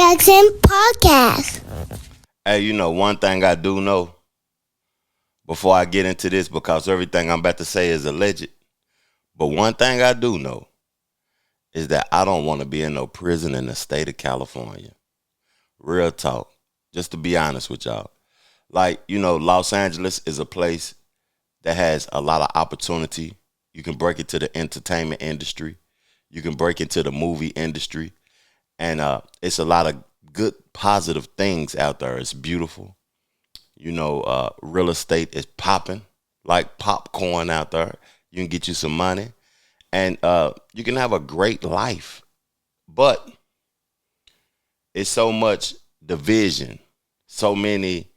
Jackson Podcast. Hey, one thing I do know before I get into this, because everything I'm about to say is alleged, but one thing I do know is that I don't want to be in no prison in the state of California. Real talk. Just to be honest with y'all. Like, Los Angeles is a place that has a lot of opportunity. You can break into the entertainment industry. You can break into the movie industry. And it's a lot of good, positive things out there. It's beautiful. Real estate is popping like popcorn out there. You can get you some money. And you can have a great life. But it's so much division. So many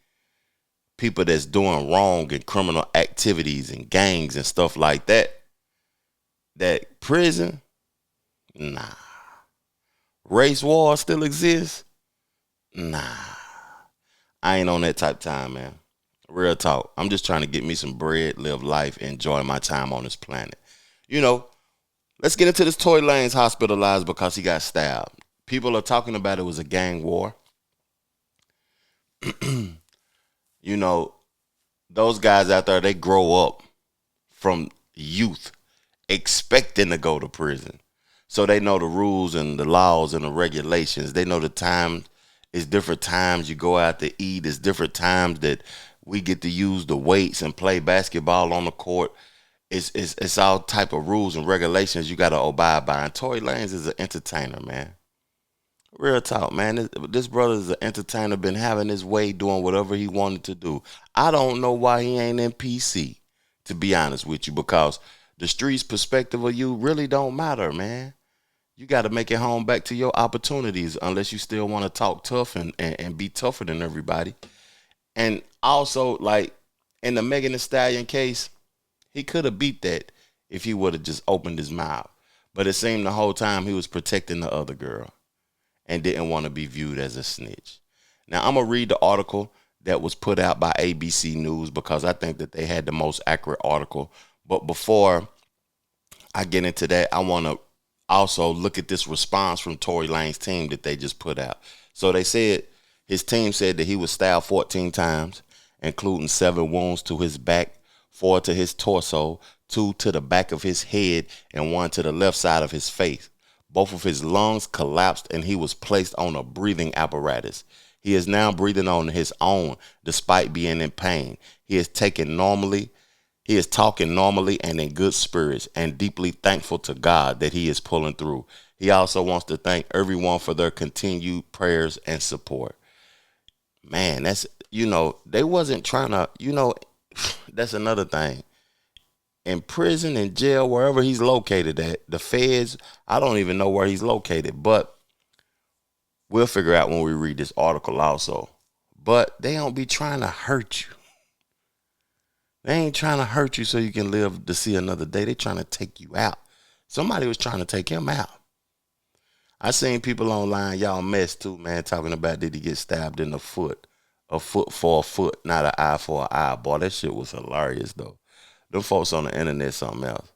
people that's doing wrong and criminal activities and gangs and stuff like that. That prison, nah. Race war still exists? Nah. I ain't on that type of time, man. Real talk. I'm just trying to get me some bread, live life, enjoy my time on this planet. Let's get into this Tory Lanez hospitalized because he got stabbed. People are talking about it was a gang war. Those guys out there, they grow up from youth expecting to go to prison. So they know the rules and the laws and the regulations. They know the time is different times you go out to eat. It's different times that we get to use the weights and play basketball on the court. It's all type of rules and regulations you got to abide by. And Tory Lanez is an entertainer, man. Real talk, man. This brother is an entertainer, been having his way, doing whatever he wanted to do. I don't know why he ain't in PC, to be honest with you, because the streets' perspective of you really don't matter, man. You got to make it home back to your opportunities unless you still want to talk tough and be tougher than everybody. And also, like, in the Megan Thee Stallion case, he could have beat that if he would have just opened his mouth. But it seemed the whole time he was protecting the other girl and didn't want to be viewed as a snitch. Now, I'm going to read the article that was put out by ABC News because I think that they had the most accurate article. But before I get into that, I want to also look at this response from Tory Lanez's team that they just put out. So they said, his team said that he was stabbed 14 times, including 7 wounds to his back, 4 to his torso, 2 to the back of his head, and 1 to the left side of his face. Both of his lungs collapsed and he was placed on a breathing apparatus. He is now breathing on his own despite being in pain. He is talking normally and in good spirits and deeply thankful to God that he is pulling through. He also wants to thank everyone for their continued prayers and support. Man, they wasn't trying to, that's another thing. In prison, in jail, wherever he's located at, the feds, I don't even know where he's located, but we'll figure out when we read this article also. But they don't be trying to hurt you. They ain't trying to hurt you so you can live to see another day. They trying to take you out. Somebody was trying to take him out. I seen people online, y'all mess too, man, talking about did he get stabbed in the foot? A foot for a foot, not an eye for an eye. Boy, that shit was hilarious, though. Them folks on the internet something else.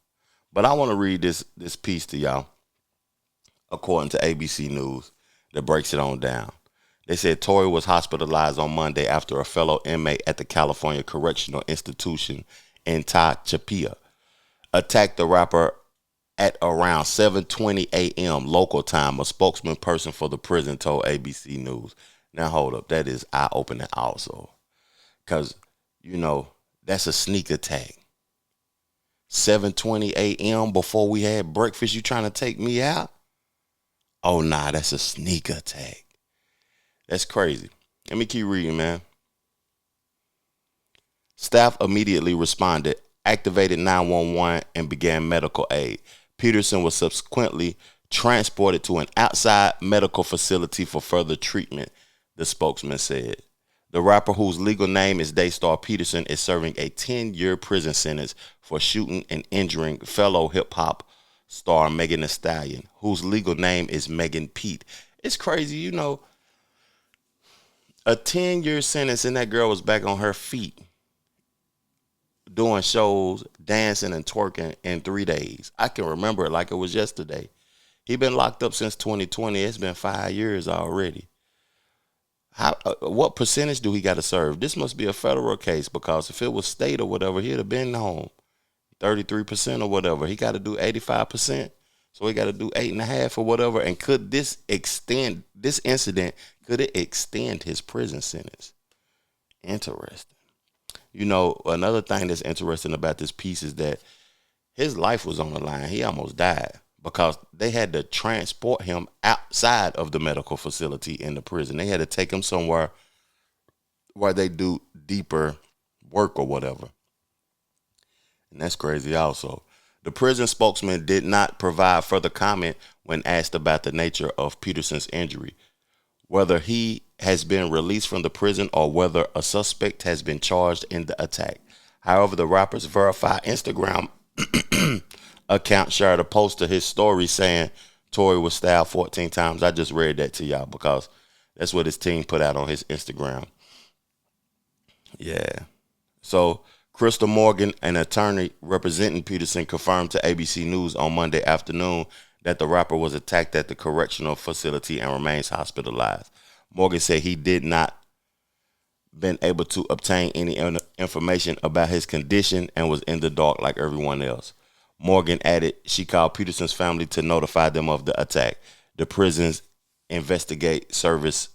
But I want to read this piece to y'all, according to ABC News, that breaks it on down. They said Tory was hospitalized on Monday after a fellow inmate at the California Correctional Institution in Tehachapi attacked the rapper at around 7:20 a.m. local time, a spokesman person for the prison told ABC News. Now, hold up. That is eye-opening also. Because, that's a sneak attack. 7:20 a.m. before we had breakfast, you trying to take me out? Oh, nah, that's a sneak attack. That's crazy. Let me keep reading, man. Staff immediately responded, activated 911, and began medical aid. Peterson was subsequently transported to an outside medical facility for further treatment, the spokesman said. The rapper, whose legal name is Daystar Peterson, is serving a 10-year prison sentence for shooting and injuring fellow hip-hop star Megan Thee Stallion, whose legal name is Megan Pete. It's crazy, a 10-year sentence and that girl was back on her feet doing shows, dancing and twerking in 3 days. I can remember it like it was yesterday. He been locked up since 2020. It's been 5 years already. What percentage do he got to serve? This must be a federal case because if it was state or whatever, he'd have been home 33% or whatever. He got to do 85%, so he got to do 8.5 or whatever. And could this incident? Could it extend his prison sentence? Interesting. Another thing that's interesting about this piece is that his life was on the line. He almost died because they had to transport him outside of the medical facility in the prison. They had to take him somewhere where they do deeper work or whatever. And that's crazy also. The prison spokesman did not provide further comment when asked about the nature of Peterson's injury, whether he has been released from the prison or whether a suspect has been charged in the attack. However, the rapper's verified Instagram account shared a post to his story saying Tory was stabbed 14 times. I just read that to y'all because that's what his team put out on his Instagram. Yeah. So Crystal Morgan, an attorney representing Peterson, confirmed to ABC News on Monday afternoon that the rapper was attacked at the correctional facility and remains hospitalized. Morgan said he did not been able to obtain any information about his condition and was in the dark like everyone else. Morgan added she called Peterson's family to notify them of the attack. The prison's investigate service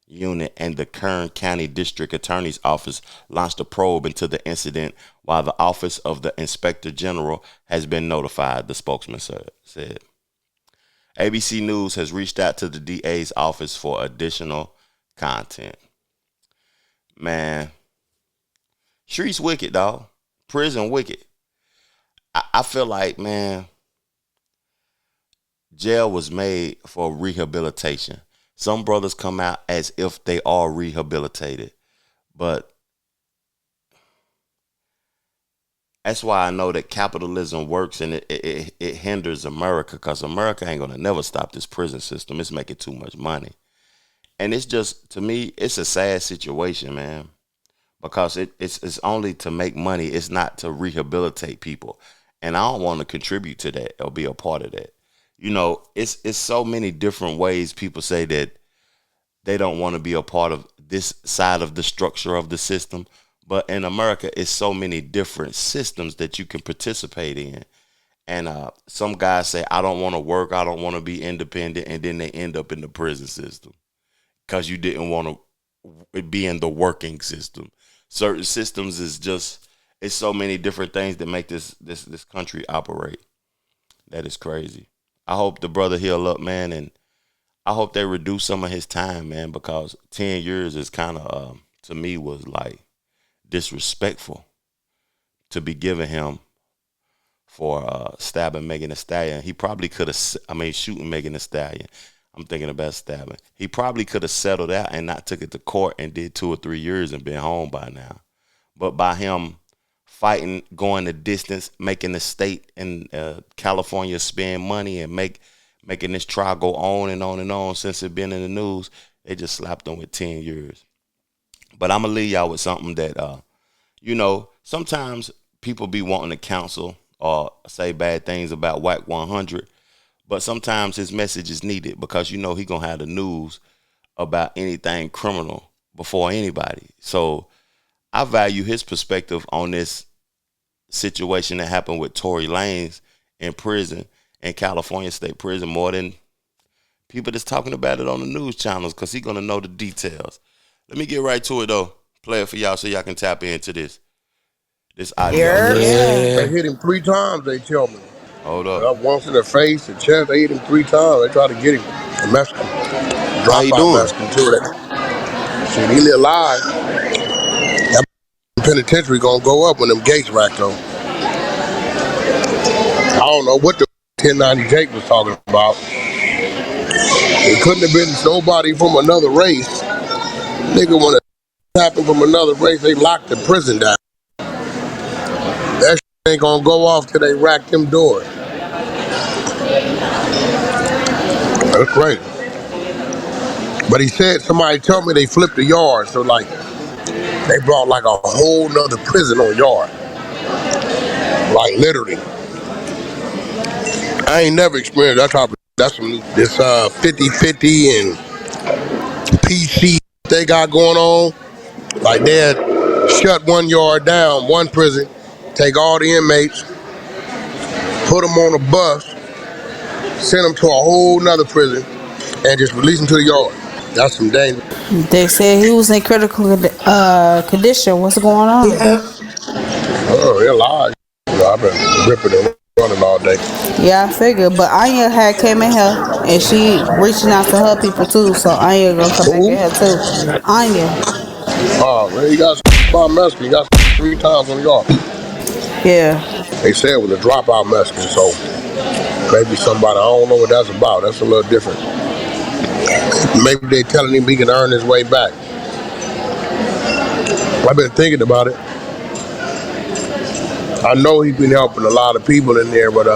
unit and the Kern County District Attorney's Office launched a probe into the incident while the Office of the Inspector General has been notified, the spokesman said. ABC News has reached out to the DA's office for additional content. Man, streets wicked, dog. Prison wicked. I feel like, man, jail was made for rehabilitation. Some brothers come out as if they are rehabilitated, but that's why I know that capitalism works and it hinders America because America ain't gonna never stop this prison system. It's making too much money. And it's just, to me, it's a sad situation, man, because it's only to make money. It's not to rehabilitate people. And I don't want to contribute to that or be a part of that. It's so many different ways people say that they don't want to be a part of this side of the structure of the system. But in America, it's so many different systems that you can participate in. And some guys say, I don't want to work. I don't want to be independent. And then they end up in the prison system because you didn't want to be in the working system. Certain systems it's so many different things that make this country operate. That is crazy. I hope the brother heal up, man, and I hope they reduce some of his time, man, because 10 years is kind of, to me, was like disrespectful to be giving him for stabbing Megan Thee Stallion. He probably could have, shooting Megan Thee Stallion. I'm thinking about stabbing. He probably could have settled out and not took it to court and did 2 or 3 years and been home by now. But by him fighting, going the distance, making the state in California spend money and making this trial go on and on and on since it been in the news, they just slapped him with 10 years. But I'm going to leave y'all with something that, sometimes people be wanting to counsel or say bad things about Whack 100, but sometimes his message is needed because he going to have the news about anything criminal before anybody. So I value his perspective on this situation that happened with Tory Lanez in prison, in California State Prison, more than people that's talking about it on the news channels because he's going to know the details. Let me get right to it, though. Play it for y'all so y'all can tap into this audio. Yeah. They hit him 3 times, they tell me. Hold up. Once in the face, the chest, they hit him 3 times. They tried to get him. The Mexican. How you Dropout doing? Mexican, too. Shit, he live alive. That penitentiary gonna go up when them gates racked on. I don't know what the 1090 Jake was talking about. It couldn't have been nobody from another race. Nigga, when it happened from another race, they locked the prison down. That shit ain't gonna go off till they rack them doors. That's crazy. But he said, somebody told me they flipped the yard, so like they brought like a whole nother prison on yard. Like literally. I ain't never experienced that type of, that's some this 50-50 and PC they got going on. Like they had shut 1 yard down, one prison, take all the inmates, put them on a bus, send them to a whole nother prison, and just release them to the yard. That's some danger. They said he was in critical condition. What's going on? Yeah. Oh, they're alive. I've been ripping and running all day. Yeah, I figured. But Anya had came in here and she reaching out to her people too. So Anya gonna come back in Who? here too. Anya. Oh, man, you got by Mexican. You got 3 times on the yard. Yeah. They said it was a dropout Mexican, so maybe somebody, I don't know what that's about. That's a little different. Maybe they telling him he can earn his way back. I've been thinking about it. I know he's been helping a lot of people in there, but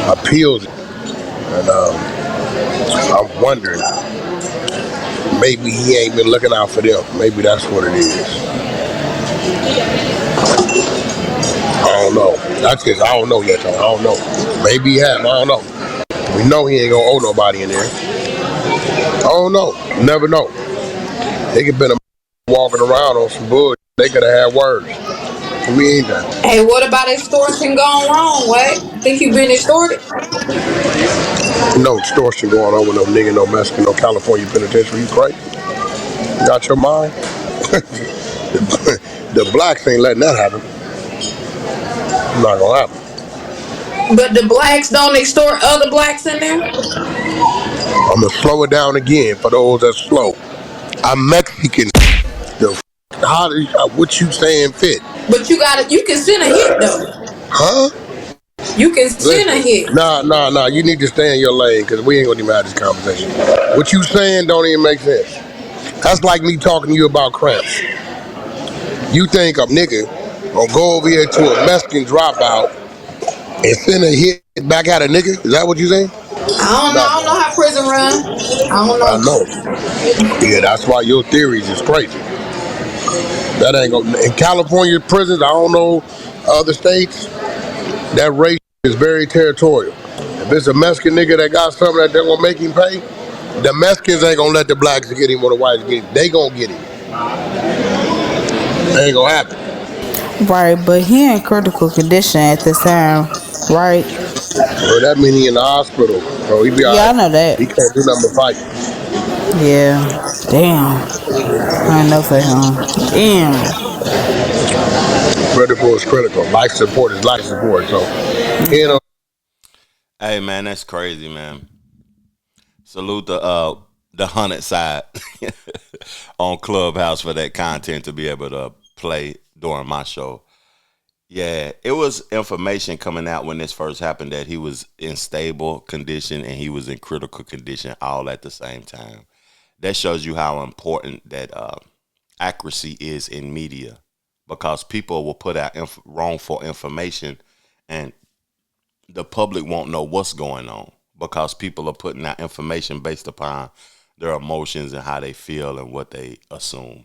appeals. And I'm wondering, maybe he ain't been looking out for them. Maybe that's what it is. I don't know. That's just, I don't know yet, though. I don't know. Maybe he have. I don't know. We know he ain't gonna owe nobody in there. I don't know. Never know. They could been walking around on some bullshit. They could have had words. We ain't that. Hey, what about extortion gone wrong? What? Think you been extorted? No extortion going on with no nigga, no Mexican, no California penitentiary. You crazy? You got your mind? the blacks ain't letting that happen. Not gonna happen. But the blacks don't extort other blacks in there? I'm gonna slow it down again for those that's slow. I'm Mexican. How do you, what you saying fit? But you can send a hit though. Huh? You can send a hit. Nah. You need to stay in your lane because we ain't gonna even have this conversation. What you saying don't even make sense. That's like me talking to you about cramps. You think a nigga gonna go over here to a Mexican dropout and send a hit back at a nigga? Is that what you saying? I don't know how prison run. I don't know. I know. Yeah, that's why your theories is crazy. That ain't gonna. In California prisons, I don't know other states, that race is very territorial. If it's a Mexican nigga that got something that they're gonna make him pay, the Mexicans ain't gonna let the blacks get him or the whites get him. They gonna get him. That ain't gonna happen. Right, but he in critical condition at this time, right? Well, that mean he in the hospital, so he be Yeah, I alright. know that. He can't do nothing but fight. Yeah. Damn. I know for him. Damn. Critical is critical. Life support is life support. So, you know. Hey man, that's crazy, man. Salute the hunted side on Clubhouse for that content to be able to play during my show. Yeah, it was information coming out when this first happened that he was in stable condition and he was in critical condition all at the same time. That shows you how important that accuracy is in media, because people will put out wrongful information and the public won't know what's going on because people are putting out information based upon their emotions and how they feel and what they assume.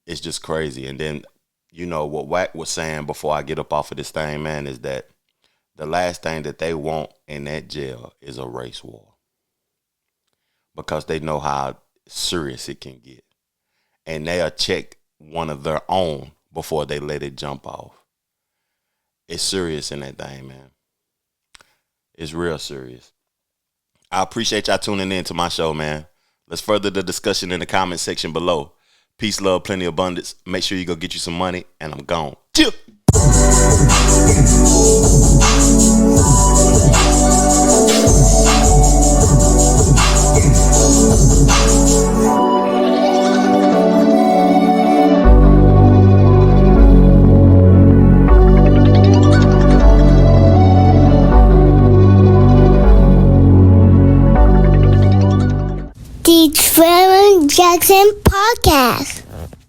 It's just crazy. And then, you know, what Wack was saying before I get up off of this thing, man, is that the last thing that they want in that jail is a race war, because they know how serious it can get. And they'll check one of their own before they let it jump off. It's serious in that thing, man. It's real serious. I appreciate y'all tuning in to my show, man. Let's further the discussion in the comment section below. Peace, love, plenty of abundance. Make sure you go get you some money, and I'm gone. Chill. The Trevor Jackson Podcast.